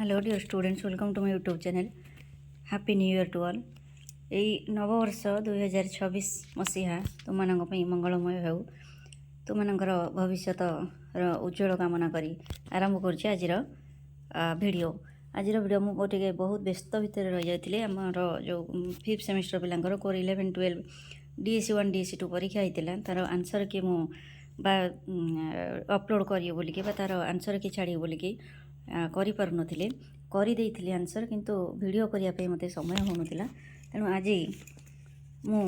Hello dear students, welcome to my YouTube channel. Happy New Year to all. ଏଇ ନବବର୍ଷ 2026 ମସିହା ତୁମମାନଙ୍କ ପାଇଁ ମଙ୍ଗଳମୟ ହେଉ। ତୁମମାନଙ୍କର ଭବିଷ୍ୟତର ଉଜ୍ଜ୍ୱଳ କାମନା କରି ଆରମ୍ଭ କରୁଛି ଆଜିର ଭିଡ଼ିଓ। ଆଜିର ଭିଡ଼ିଓ ମୁଁ ଟିକେ ବହୁତ ବ୍ୟସ୍ତ ଭିତରେ ରହିଯାଇଥିଲି। ଆମର ଯେଉଁ 5th ସେମିଷ୍ଟର ପିଲାଙ୍କର କୋର୍ 11, 12 DSC1 DSC2 ପରୀକ୍ଷା ହେଇଥିଲା, ତାର ଆନ୍ସର କି ମୁଁ ବା ଅପଲୋଡ଼ କରିବି ବୋଲିକି ବା ତାର ଆନ୍ସର କି ଛାଡ଼ିବି ବୋଲିକି କରିପାରୁନଥିଲି। କରିଦେଇଥିଲି ଆନ୍ସର, କିନ୍ତୁ ଭିଡ଼ିଓ କରିବା ପାଇଁ ମୋତେ ସମୟ ହେଉନଥିଲା। ତେଣୁ ଆଜି ମୁଁ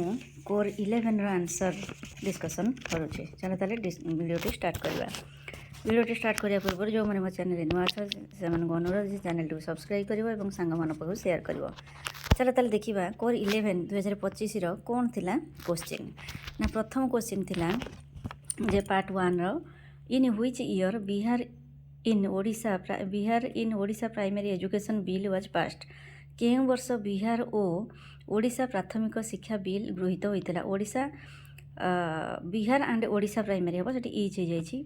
କୋର୍ 11ର ଆନ୍ସର ଡିସ୍କସନ୍ କରୁଛି। ଚାଲ ତାହେଲେ ଭିଡ଼ିଓଟି ଷ୍ଟାର୍ଟ କରିବା। ଭିଡ଼ିଓଟି ଷ୍ଟାର୍ଟ କରିବା ପୂର୍ବରୁ ଯେଉଁମାନେ ମୋ ଚ୍ୟାନେଲରେ ନୂଆ ଅଛନ୍ତି ସେମାନଙ୍କୁ ଅନୁରୋଧ ଯେ ଚ୍ୟାନେଲଟିକୁ ସବସ୍କ୍ରାଇବ୍ କରିବ ଏବଂ ସାଙ୍ଗମାନଙ୍କ ପାଖକୁ ସେୟାର କରିବ। ଚାଲ ତାହେଲେ ଦେଖିବା କୋର୍ 11 2025ର କ'ଣ ଥିଲା କୋଶ୍ଚିନ୍। ନା ପ୍ରଥମ କୋଶ୍ଚିନ୍ ଥିଲା ଯେ ପାର୍ଟ 1ର in which year Bihar in Odisha primary education bill was passed. କେଉଁ ବର୍ଷ ବିହାର ଓ ଓଡ଼ିଶା ପ୍ରାଥମିକ ଶିକ୍ଷା ବିଲ୍ ଗୃହୀତ ହୋଇଥିଲା। ବିହାର ଆଣ୍ଡ ଓଡ଼ିଶା ପ୍ରାଇମେରୀ ହେବ, ସେଠି ଇଚ୍ ହେଇଯାଇଛି।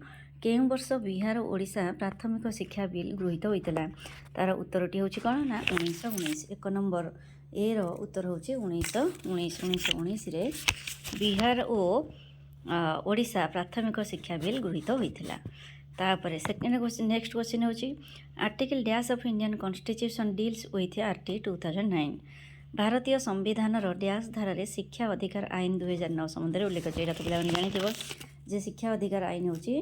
କେଉଁ ବର୍ଷ ବିହାର ଓ ଓଡ଼ିଶା ପ୍ରାଥମିକ ଶିକ୍ଷା ବିଲ୍ ଗୃହୀତ ହୋଇଥିଲା। ତାର ଉତ୍ତରଟି ହେଉଛି କ'ଣ ନା 1919। 1 ନମ୍ବର ଏର ଉତ୍ତର ହେଉଛି 1919। 1919ରେ ବିହାର ଓ ଓଡ଼ିଶା ପ୍ରାଥମିକ ଶିକ୍ଷା ବିଲ୍ ଗୃହୀତ ହୋଇଥିଲା। ତାପରେ ନେକ୍ସଟ କ୍ୱେଶ୍ଚିନ୍ ହେଉଛି article dash of Indian constitution deals with RT 2009। ଭାରତୀୟ ସମ୍ବିଧାନର ଡ୍ୟାସ୍ ଧାରାରେ ଶିକ୍ଷା ଅଧିକାର ଆଇନ 2009 ସମ୍ବନ୍ଧରେ ଉଲ୍ଲେଖ ଅଛି। ଏଇଟା ତ ପିଲାମାନେ ଜାଣିଥିବ ଯେ ଶିକ୍ଷା ଅଧିକାର ଆଇନ ହେଉଛି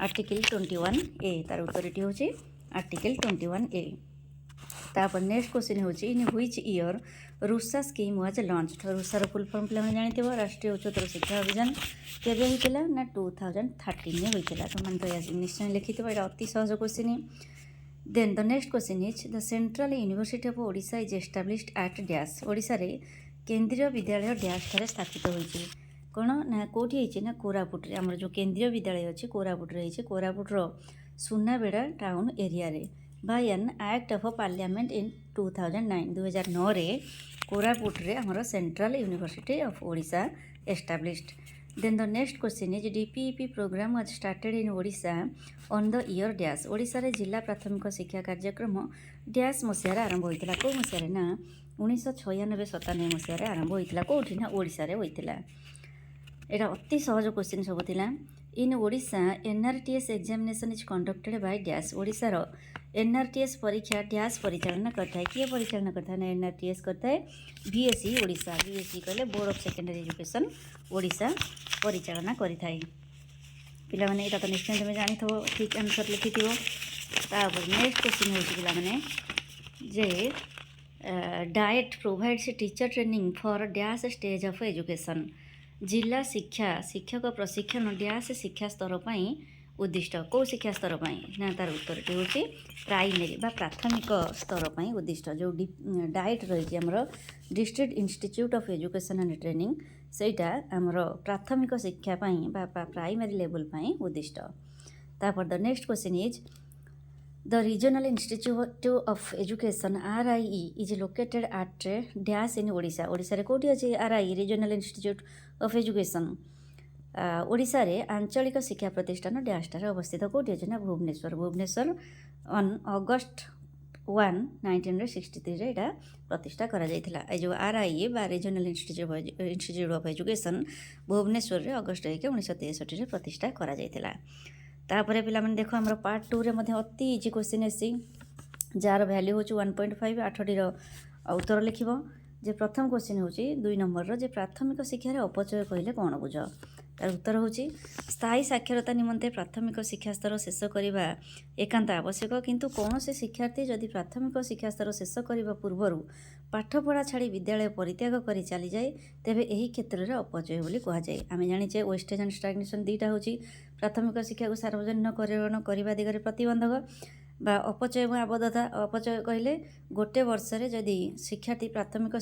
ଆର୍ଟିକଲ୍ 21A। ତାର ଉତ୍ତରଟି ହେଉଛି ଆର୍ଟିକଲ୍ 21A। ତାପରେ ନେକ୍ସଟ କ୍ୱେଶ୍ଚିନ୍ ହେଉଛି in which year RUSA scheme was launched. ରୁଷାର ଫୁଲ୍ ଫର୍ମ ପିଲାମାନେ ଜାଣିଥିବ, ରାଷ୍ଟ୍ରୀୟ ଉଚ୍ଚତର ଶିକ୍ଷା ଅଭିଯାନ। କେବେ ହୋଇଥିଲା ନା 2013ରେ ହୋଇଥିଲା। ତୁମମାନେ ତ ନିଶ୍ଚୟ ଲେଖିଥିବ, ଏଇଟା ଅତି ସହଜ question. Then the next question is the central university of Odisha is established at dash. ଓଡ଼ିଶାରେ କେନ୍ଦ୍ରୀୟ ବିଦ୍ୟାଳୟ ଡ୍ୟାସ୍ ଠାରେ ସ୍ଥାପିତ ହୋଇଛି। କ'ଣ ନା କେଉଁଠି ହେଇଛି ନା କୋରାପୁଟରେ। ଆମର ଯେଉଁ କେନ୍ଦ୍ରୀୟ ବିଦ୍ୟାଳୟ ଅଛି କୋରାପୁଟରେ ହେଇଛି। କୋରାପୁଟର ସୁନାବେଡ଼ା ଟାଉନ୍ ଏରିଆରେ। By an act of parliament in 2009। 2009ରେ କୋରାପୁଟରେ ଆମର central university of Odisha established. Then the next question is DPEP programme was started in Odisha on the year dash. ଓଡ଼ିଶାରେ ଜିଲ୍ଲା ପ୍ରାଥମିକ ଶିକ୍ଷା କାର୍ଯ୍ୟକ୍ରମ ଡ୍ୟାସ୍ ମସିହାରେ ଆରମ୍ଭ ହୋଇଥିଲା। କେଉଁ ମସିହାରେ ନା 1996-97 ମସିହାରେ ଆରମ୍ଭ ହୋଇଥିଲା। କେଉଁଠି ନା ଓଡ଼ିଶାରେ ହୋଇଥିଲା। ଏଇଟା ଅତି ସହଜ କ୍ୱେଶ୍ଚିନ୍ ସବୁ ଥିଲା। In Odisha NRTS examination is conducted Bai dash. ଓଡ଼ିଶାର NRTS ପରୀକ୍ଷା ଡ୍ୟାସ୍ ପରିଚାଳନା କରିଥାଏ। କିଏ ପରିଚାଳନା କରିଥାଏ ନା NRTS କରିଥାଏ VSE ଓଡ଼ିଶା। VSE କହିଲେ board of secondary education Odisha ପରିଚାଳନା କରିଥାଏ। ପିଲାମାନେ ଏଇଟା ତ ନିଶ୍ଚୟ ତୁମେ ଜାଣିଥିବ, ଠିକ୍ ଆନ୍ସର ଲେଖିଥିବ। ତାପରେ ନେକ୍ସଟ କ୍ୱେଶ୍ଚିନ୍ ହେଉଛି ପିଲାମାନେ ଯେ diet provides teacher training for dash stage of education. ଜିଲ୍ଲା ଶିକ୍ଷକ ପ୍ରଶିକ୍ଷଣ ଡ୍ୟାସ୍ ଶିକ୍ଷା ସ୍ତର ପାଇଁ ଉଦ୍ଦିଷ୍ଟ। କେଉଁ ଶିକ୍ଷା ସ୍ତର ପାଇଁ ନା ତାର ଉତ୍ତରଟି ହେଉଛି ପ୍ରାଇମେରୀ ବା ପ୍ରାଥମିକ ସ୍ତର ପାଇଁ ଉଦ୍ଦିଷ୍ଟ। ଯେଉଁ ଡାଏଟ୍ ରହିଛି ଆମର district institute of education and training, ସେଇଟା ଆମର ପ୍ରାଥମିକ ଶିକ୍ଷା ପାଇଁ ବା ପ୍ରାଇମେରୀ ଲେଭେଲ୍ ପାଇଁ ଉଦ୍ଦିଷ୍ଟ। ତାପରେ ଦ next question is the regional institute of education RIE is located at dash in Odisha. ଓଡ଼ିଶାରେ କେଉଁଠି ଅଛି RIE regional institute of education? ଓଡ଼ିଶାରେ ଆଞ୍ଚଳିକ ଶିକ୍ଷା ପ୍ରତିଷ୍ଠାନ ଡ୍ୟାସ୍ ଠାରେ ଅବସ୍ଥିତ। କେଉଁଠି ଅଛି ନା ଭୁବନେଶ୍ୱର। ଭୁବନେଶ୍ୱର ଅନ୍ ଅଗଷ୍ଟ 1, 1963ରେ ଏଇଟା ପ୍ରତିଷ୍ଠା କରାଯାଇଥିଲା। ଏ ଯେଉଁ RIE ବା ରିଜନାଲ ଇନଷ୍ଟିଚ୍ୟୁଟ୍ ଅଫ୍ ଏଜୁକେସନ୍ ଭୁବନେଶ୍ୱରରେ ଅଗଷ୍ଟ 1, 1963ରେ ପ୍ରତିଷ୍ଠା କରାଯାଇଥିଲା। ତାପରେ ପିଲାମାନେ ଦେଖ ଆମର ପାର୍ଟ 2ରେ ମଧ୍ୟ ଅତି ଇଜି କ୍ୱେଶ୍ଚିନ୍ ଆସିଛି, ଯାହାର ଭ୍ୟାଲ୍ୟୁ ହେଉଛି 1.5। 8ଟିର ଉତ୍ତର ଲେଖିବ। ଯେ ପ୍ରଥମ କ୍ୱେଶ୍ଚିନ୍ ହେଉଛି 2 ନମ୍ବରର ଯେ ପ୍ରାଥମିକ ଶିକ୍ଷାରେ ଅପଚୟ କହିଲେ କ'ଣ ବୁଝ। ତାର ଉତ୍ତର ହେଉଛି ସ୍ଥାୟୀ ସାକ୍ଷରତା ନିମନ୍ତେ ପ୍ରାଥମିକ ଶିକ୍ଷା ସ୍ତର ଶେଷ କରିବା ଏକାନ୍ତ ଆବଶ୍ୟକ, କିନ୍ତୁ କୌଣସି ଶିକ୍ଷାର୍ଥୀ ଯଦି ପ୍ରାଥମିକ ଶିକ୍ଷା ସ୍ତର ଶେଷ କରିବା ପୂର୍ବରୁ ପାଠପଢ଼ା ଛାଡ଼ି ବିଦ୍ୟାଳୟ ପରିତ୍ୟାଗ କରି ଚାଲିଯାଏ, ତେବେ ଏହି କ୍ଷେତ୍ରରେ ଅପଚୟ ବୋଲି କୁହାଯାଏ। ଆମେ ଜାଣିଛେ ୱେଷ୍ଟେଜ୍ ଆଣ୍ଡ ଷ୍ଟାଗ୍ନେସନ୍ ଦୁଇଟା ହେଉଛି ପ୍ରାଥମିକ ଶିକ୍ଷାକୁ ସାର୍ବଜନୀକରଣ କରିବା ଦିଗରେ ପ୍ରତିବନ୍ଧକ ବା ଅପଚୟ ଏବଂ ଆବଦ୍ଧତା। ଅପଚୟ କହିଲେ ଗୋଟେ ବର୍ଷରେ ଯଦି ଶିକ୍ଷାର୍ଥୀ ପ୍ରାଥମିକ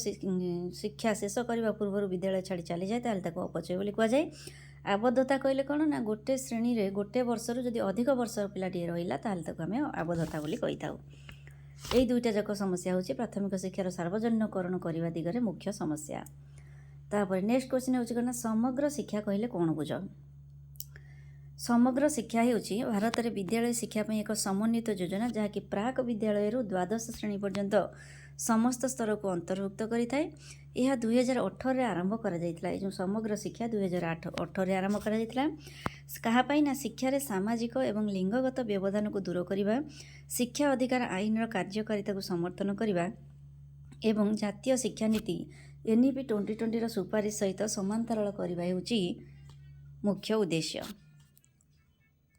ଶିକ୍ଷା ଶେଷ କରିବା ପୂର୍ବରୁ ବିଦ୍ୟାଳୟ ଛାଡ଼ି ଚାଲିଯାଏ, ତାହେଲେ ତାକୁ ଅପଚୟ ବୋଲି କୁହାଯାଏ। ଆବଦ୍ଧତା କହିଲେ କ'ଣ ନା ଗୋଟେ ଶ୍ରେଣୀରେ ଗୋଟେ ବର୍ଷରୁ ଯଦି ଅଧିକ ବର୍ଷ ପିଲାଟିଏ ରହିଲା, ତାହେଲେ ତାକୁ ଆମେ ଆବଦ୍ଧତା ବୋଲି କହିଥାଉ। ଏଇ ଦୁଇଟା ଯାକ ସମସ୍ୟା ହେଉଛି ପ୍ରାଥମିକ ଶିକ୍ଷାର ସାର୍ବଜନୀକରଣ କରିବା ଦିଗରେ ମୁଖ୍ୟ ସମସ୍ୟା। ତାପରେ ନେକ୍ସଟ କ୍ୱେଶ୍ଚିନ୍ ହେଉଛି କ'ଣ ନା ସମଗ୍ର ଶିକ୍ଷା କହିଲେ କ'ଣ ବୁଝ। समग्र शिक्षा ହେଉଛି ଭାରତରେ ବିଦ୍ୟାଳୟ ଶିକ୍ଷା ପାଇଁ ଏକ ସମନ୍ୱିତ ଯୋଜନା ଯାହାକି ପ୍ରାକ୍ ବିଦ୍ୟାଳୟରୁ ଦ୍ୱାଦଶ ଶ୍ରେଣୀ ପର୍ଯ୍ୟନ୍ତ ସମସ୍ତ ସ୍ତରକୁ ଅନ୍ତର୍ଭୁକ୍ତ କରିଥାଏ। ଏହା 2018ରେ ଆରମ୍ଭ କରାଯାଇଥିଲା। ଏ ଯେଉଁ ସମଗ୍ର ଶିକ୍ଷା 2018ରେ ଆରମ୍ଭ କରାଯାଇଥିଲା। କାହା ପାଇଁ ନା ଶିକ୍ଷାରେ ସାମାଜିକ ଏବଂ ଲିଙ୍ଗଗତ ବ୍ୟବଧାନକୁ ଦୂର କରିବା, ଶିକ୍ଷା ଅଧିକାର ଆଇନର କାର୍ଯ୍ୟକାରିତାକୁ ସମର୍ଥନ କରିବା ଏବଂ ଜାତୀୟ ଶିକ୍ଷାନୀତି NEP 2020ର ସୁପାରିଶ ସହିତ ସମାନ୍ତରାଳ କରିବା ହେଉଛି ମୁଖ୍ୟ ଉଦ୍ଦେଶ୍ୟ।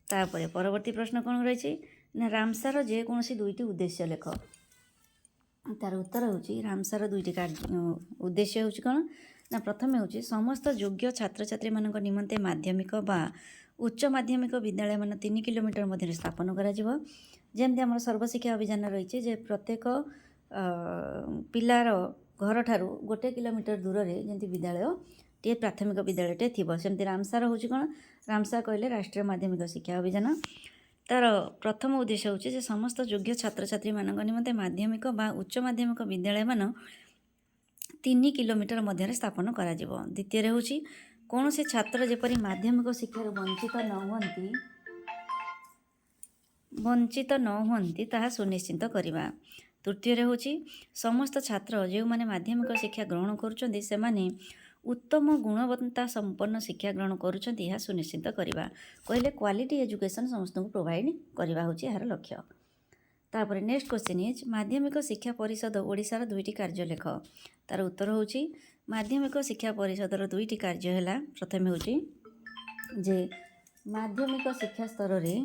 ତାପରେ ପରବର୍ତ୍ତୀ ପ୍ରଶ୍ନ କ'ଣ ରହିଛି ନା ରାମସାର ଯେକୌଣସି ଦୁଇଟି ଉଦ୍ଦେଶ୍ୟ ଲେଖ। ତାର ଉତ୍ତର ହେଉଛି ରାମସାର ଦୁଇଟି ଉଦ୍ଦେଶ୍ୟ ହେଉଛି କ'ଣ ନା ପ୍ରଥମେ ହେଉଛି ସମସ୍ତ ଯୋଗ୍ୟ ଛାତ୍ରଛାତ୍ରୀମାନଙ୍କ ନିମନ୍ତେ ମାଧ୍ୟମିକ ବା ଉଚ୍ଚ ମାଧ୍ୟମିକ ବିଦ୍ୟାଳୟମାନ 3 କିଲୋମିଟର ମଧ୍ୟରେ ସ୍ଥାପନ କରାଯିବ। ଯେମିତି ଆମର ସର୍ବଶିକ୍ଷା ଅଭିଯାନ ରହିଛି ଯେ ପ୍ରତ୍ୟେକ ପିଲାର ଘରଠାରୁ 1 କିଲୋମିଟର ଦୂରରେ ଯେମିତି ବିଦ୍ୟାଳୟଟିଏ ପ୍ରାଥମିକ ବିଦ୍ୟାଳୟଟେ ଥିବ, ସେମିତି ରାମସାର ହେଉଛି କ'ଣ ରାମସା କହିଲେ ରାଷ୍ଟ୍ରୀୟ ମାଧ୍ୟମିକ ଶିକ୍ଷା ଅଭିଯାନ। ତାର ପ୍ରଥମ ଉଦ୍ଦେଶ୍ୟ ହେଉଛି ଯେ ସମସ୍ତ ଯୋଗ୍ୟ ଛାତ୍ରଛାତ୍ରୀମାନଙ୍କ ନିମନ୍ତେ ମାଧ୍ୟମିକ ବା ଉଚ୍ଚ ମାଧ୍ୟମିକ ବିଦ୍ୟାଳୟମାନ 3 କିଲୋମିଟର ମଧ୍ୟରେ ସ୍ଥାପନ କରାଯିବ। ଦ୍ୱିତୀୟରେ ହେଉଛି କୌଣସି ଛାତ୍ର ଯେପରି ମାଧ୍ୟମିକ ଶିକ୍ଷାରୁ ବଞ୍ଚିତ ନ ହୁଅନ୍ତି ତାହା ସୁନିଶ୍ଚିତ କରିବା। ତୃତୀୟରେ ହେଉଛି ସମସ୍ତ ଛାତ୍ର ଯେଉଁମାନେ ମାଧ୍ୟମିକ ଶିକ୍ଷା ଗ୍ରହଣ କରୁଛନ୍ତି ସେମାନେ ଉତ୍ତମ ଗୁଣବତ୍ତା ସମ୍ପନ୍ନ ଶିକ୍ଷା ଗ୍ରହଣ କରୁଛନ୍ତି ଏହା ସୁନିଶ୍ଚିତ କରିବା। କହିଲେ କ୍ୱାଲିଟି ଏଜୁକେସନ୍ ସମସ୍ତଙ୍କୁ ପ୍ରୋଭାଇଡ଼ କରିବା ହେଉଛି ଏହାର ଲକ୍ଷ୍ୟ। ତାପରେ ନେକ୍ସଟ କ୍ୱେଶ୍ଚିନ୍ ଇଜ୍ ମାଧ୍ୟମିକ ଶିକ୍ଷା ପରିଷଦ ଓଡ଼ିଶାର 2ଟି କାର୍ଯ୍ୟ ଲେଖ। ତାର ଉତ୍ତର ହେଉଛି ମାଧ୍ୟମିକ ଶିକ୍ଷା ପରିଷଦର 2ଟି କାର୍ଯ୍ୟ ହେଲା ପ୍ରଥମେ ହେଉଛି ଯେ ମାଧ୍ୟମିକ ଶିକ୍ଷା ସ୍ତରରେ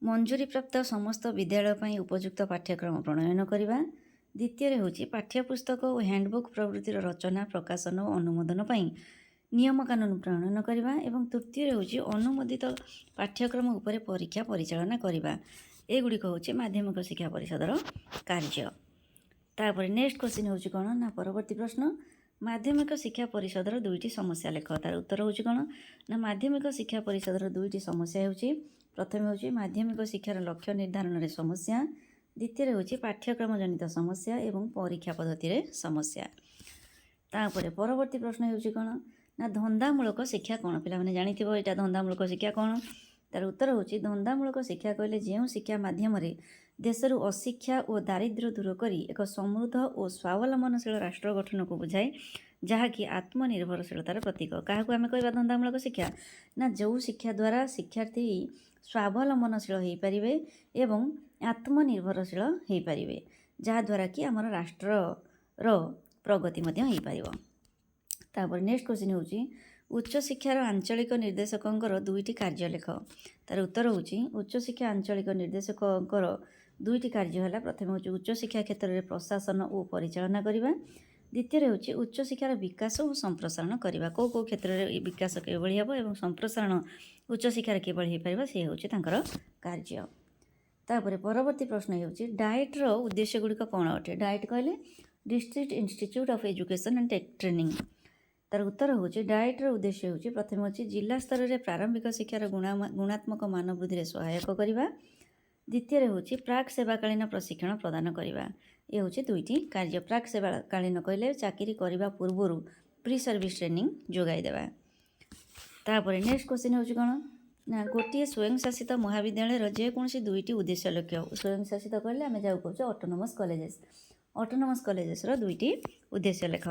ମଞ୍ଜୁରୀପ୍ରାପ୍ତ ସମସ୍ତ ବିଦ୍ୟାଳୟ ପାଇଁ ଉପଯୁକ୍ତ ପାଠ୍ୟକ୍ରମ ପ୍ରଣୟନ କରିବା। ଦ୍ୱିତୀୟରେ ହେଉଛି ପାଠ୍ୟପୁସ୍ତକ ଓ ହ୍ୟାଣ୍ଡବୁକ୍ ପ୍ରଭୃତିର ରଚନା, ପ୍ରକାଶନ ଓ ଅନୁମୋଦନ ପାଇଁ ନିୟମକାନୁନ ପ୍ରଣୟନ କରିବା। ଏବଂ ତୃତୀୟରେ ହେଉଛି ଅନୁମୋଦିତ ପାଠ୍ୟକ୍ରମ ଉପରେ ପରୀକ୍ଷା ପରିଚାଳନା କରିବା। ଏଗୁଡ଼ିକ ହେଉଛି ମାଧ୍ୟମିକ ଶିକ୍ଷା ପରିଷଦର କାର୍ଯ୍ୟ। ତାପରେ ନେକ୍ସଟ କ୍ୱେଶ୍ଚିନ୍ ହେଉଛି କ'ଣ ନା ପରବର୍ତ୍ତୀ ପ୍ରଶ୍ନ ମାଧ୍ୟମିକ ଶିକ୍ଷା ପରିଷଦର 2ଟି ସମସ୍ୟା ଲେଖ। ତାର ଉତ୍ତର ହେଉଛି କ'ଣ ନା ମାଧ୍ୟମିକ ଶିକ୍ଷା ପରିଷଦର 2ଟି ସମସ୍ୟା ହେଉଛି ପ୍ରଥମେ ହେଉଛି ମାଧ୍ୟମିକ ଶିକ୍ଷାର ଲକ୍ଷ୍ୟ ନିର୍ଦ୍ଧାରଣରେ ସମସ୍ୟା, ଦ୍ୱିତୀୟରେ ହେଉଛି ପାଠ୍ୟକ୍ରମ ଜନିତ ସମସ୍ୟା ଏବଂ ପରୀକ୍ଷା ପଦ୍ଧତିରେ ସମସ୍ୟା। ତାପରେ ପରବର୍ତ୍ତୀ ପ୍ରଶ୍ନ ହେଉଛି କ'ଣ ନା ଧନ୍ଦାମୂଳକ ଶିକ୍ଷା କ'ଣ। ପିଲାମାନେ ଜାଣିଥିବ ଏଇଟା ଧନ୍ଦାମୂଳକ ଶିକ୍ଷା କ'ଣ। ତାର ଉତ୍ତର ହେଉଛି ଧନ୍ଦାମୂଳକ ଶିକ୍ଷା କହିଲେ ଯେଉଁ ଶିକ୍ଷା ମାଧ୍ୟମରେ ଦେଶରୁ ଅଶିକ୍ଷା ଓ ଦାରିଦ୍ର୍ୟ ଦୂର କରି ଏକ ସମୃଦ୍ଧ ଓ ସ୍ୱାବଲମ୍ବନଶୀଳ ରାଷ୍ଟ୍ର ଗଠନକୁ ବୁଝାଏ, ଯାହାକି ଆତ୍ମନିର୍ଭରଶୀଳତାର ପ୍ରତୀକ। କାହାକୁ ଆମେ କହିବା ଧନ୍ଦାମୂଳକ ଶିକ୍ଷା ନା ଯେଉଁ ଶିକ୍ଷା ଦ୍ୱାରା ଶିକ୍ଷାର୍ଥୀ ସ୍ୱାବଲମ୍ବନଶୀଳ ହୋଇପାରିବେ ଏବଂ ଆତ୍ମନିର୍ଭରଶୀଳ ହୋଇପାରିବେ, ଯାହାଦ୍ୱାରା କି ଆମର ରାଷ୍ଟ୍ରର ପ୍ରଗତି ମଧ୍ୟ ହୋଇପାରିବ। ତାପରେ ନେକ୍ସଟ କ୍ୱେଶ୍ଚିନ୍ ହେଉଛି ଉଚ୍ଚଶିକ୍ଷାର ଆଞ୍ଚଳିକ ନିର୍ଦ୍ଦେଶକଙ୍କର 2ଟି କାର୍ଯ୍ୟ ଲେଖ। ତାର ଉତ୍ତର ହେଉଛି ଉଚ୍ଚଶିକ୍ଷା ଆଞ୍ଚଳିକ ନିର୍ଦ୍ଦେଶକଙ୍କର 2ଟି କାର୍ଯ୍ୟ ହେଲା ପ୍ରଥମେ ହେଉଛି ଉଚ୍ଚଶିକ୍ଷା କ୍ଷେତ୍ରରେ ପ୍ରଶାସନ ଓ ପରିଚାଳନା କରିବା, ଦ୍ୱିତୀୟରେ ହେଉଛି ଉଚ୍ଚଶିକ୍ଷାର ବିକାଶ ଓ ସମ୍ପ୍ରସାରଣ କରିବା। କେଉଁ କ୍ଷେତ୍ରରେ ବିକାଶ କିଭଳି ହେବ ଏବଂ ସମ୍ପ୍ରସାରଣ ଉଚ୍ଚଶିକ୍ଷାରେ କିଭଳି ହୋଇପାରିବ ସେ ହେଉଛି ତାଙ୍କର କାର୍ଯ୍ୟ। ତାପରେ ପରବର୍ତ୍ତୀ ପ୍ରଶ୍ନ ହେଉଛି ଡାଏଟ୍ର ଉଦ୍ଦେଶ୍ୟ ଗୁଡ଼ିକ କ'ଣ ଅଟେ। ଡାଏଟ୍ କହିଲେ district institute of education and training. ତାର ଉତ୍ତର ହେଉଛି ଡାଏଟ୍ର ଉଦ୍ଦେଶ୍ୟ ହେଉଛି ପ୍ରଥମେ ହେଉଛି ଜିଲ୍ଲା ସ୍ତରରେ ପ୍ରାରମ୍ଭିକ ଶିକ୍ଷାର ଗୁଣାତ୍ମକ ମାନ ବୃଦ୍ଧିରେ ସହାୟକ କରିବା, ଦ୍ୱିତୀୟରେ ହେଉଛି ପ୍ରାକ୍ ସେବାକାଳୀନ ପ୍ରଶିକ୍ଷଣ ପ୍ରଦାନ କରିବା। ଏ ହେଉଛି 2ଟି କାର୍ଯ୍ୟ। ପ୍ରାକ୍ ସେବାକାଳୀନ କହିଲେ ଚାକିରି କରିବା ପୂର୍ବରୁ ପ୍ରି ସର୍ଭିସ୍ ଟ୍ରେନିଂ ଯୋଗାଇ ଦେବା। ତାପରେ ନେକ୍ସଟ କ୍ୱେଶ୍ଚିନ୍ ହେଉଛି କ'ଣ ନା ଗୋଟିଏ ସ୍ୱୟଂଶାସିତ ମହାବିଦ୍ୟାଳୟର ଯେକୌଣସି 2ଟି ଉଦ୍ଦେଶ୍ୟ ଲକ୍ଷ୍ୟ। ସ୍ୱୟଂଶାସିତ କହିଲେ ଆମେ ଯାହାକୁ କହୁଛେ ଅଟୋନମସ୍ କଲେଜେସ୍। ଅଟୋନମସ୍ କଲେଜେସର 2ଟି ଉଦ୍ଦେଶ୍ୟ ଲେଖ।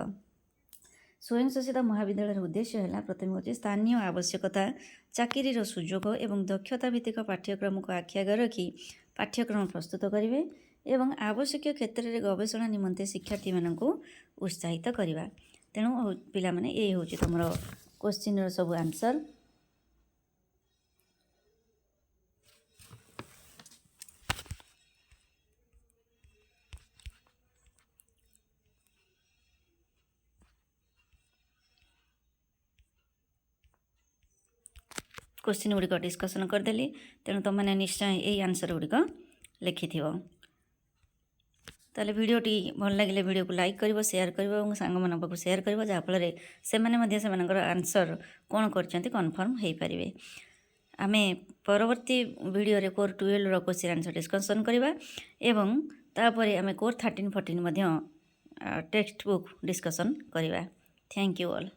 ସ୍ୱୟଂଶାସିତ ମହାବିଦ୍ୟାଳୟର ଉଦ୍ଦେଶ୍ୟ ହେଲା ପ୍ରଥମେ ହେଉଛି ସ୍ଥାନୀୟ ଆବଶ୍ୟକତା, ଚାକିରିର ସୁଯୋଗ ଏବଂ ଦକ୍ଷତା ଭିତ୍ତିକ ପାଠ୍ୟକ୍ରମକୁ ଆଖି ଆଗରେ ରଖି ପାଠ୍ୟକ୍ରମ ପ୍ରସ୍ତୁତ କରିବେ ଏବଂ ଆବଶ୍ୟକୀୟ କ୍ଷେତ୍ରରେ ଗବେଷଣା ନିମନ୍ତେ ଶିକ୍ଷାର୍ଥୀମାନଙ୍କୁ ଉତ୍ସାହିତ କରିବା। ତେଣୁ ପିଲାମାନେ ଏଇ ହେଉଛି ତୁମର କ୍ୱେଶ୍ଚିନ୍ର ସବୁ ଆନ୍ସର୍। क्वेश्चन गुड़िक डिस्कसन करदेली तेणु तुम मैंने निश्चय यही आंसर गुड़िक लिखिथिव। ताले वीडियोटी भल लगे वीडियो को लाइक कर शेयर कर सांग मान पाक शेयर कर जहाँफल से आंसर कौन कर कन्फर्म हो पारे। आम परवर्ती वीडियो रे कोर 12 रो क्वेश्चन आंसर डिस्कसन करवा एवं तापर आम कोर 13 14 टेक्स्ट बुक डिस्कसन करवा। Thank you all.